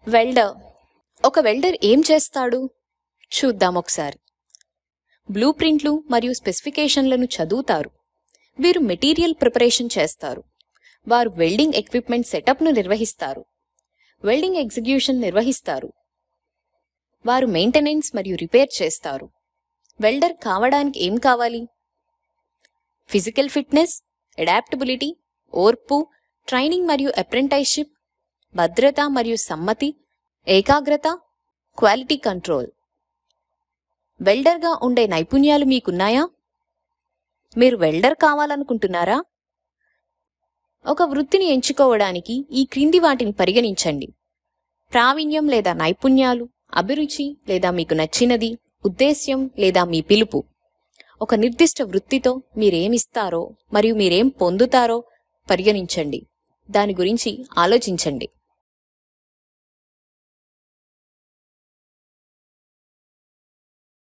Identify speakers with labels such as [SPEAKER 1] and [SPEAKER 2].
[SPEAKER 1] Welder. ఒక welder ఏం చేస్తాడు చూద్దాం ఒకసారి. బ్లూ ప్రింట్లు మరియు స్పెసిఫికేషన్లను చదువుతారు. వీరు మెటీరియల్ ప్రిపరేషన్ చేస్తారు. వారు వెల్డింగ్ ఎక్విప్మెంట్ సెటప్ను నిర్వహిస్తారు. వెల్డింగ్ ఎగ్జిక్యూషన్ నిర్వహిస్తారు. వారు మెయింటెనెన్స్ మరియు రిపేర్ చేస్తారు. వెల్డర్ కావడానికి ఏం కావాలి? ఫిజికల్ ఫిట్నెస్, అడాప్టబిలిటీ, ఓర్పు, ట్రైనింగ్ మరియు అప్రెంటైస్షిప్, భద్రత మరియు సమ్మతి, ఏకాగ్రత, క్వాలిటీ కంట్రోల్. వెల్డర్గా ఉండే నైపుణ్యాలు మీకున్నాయా? మీరు వెల్డర్ కావాలనుకుంటున్నారా? ఒక వృత్తిని ఎంచుకోవడానికి ఈ క్రింది వాటిని పరిగణించండి: ప్రావీణ్యం లేదా నైపుణ్యాలు, అభిరుచి లేదా మీకు నచ్చినది, ఉద్దేశ్యం లేదా మీ పిలుపు. ఒక నిర్దిష్ట వృత్తితో మీరేమిస్తారో మరియు మీరేం పొందుతారో పరిగణించండి. దాని గురించి ఆలోచించండి.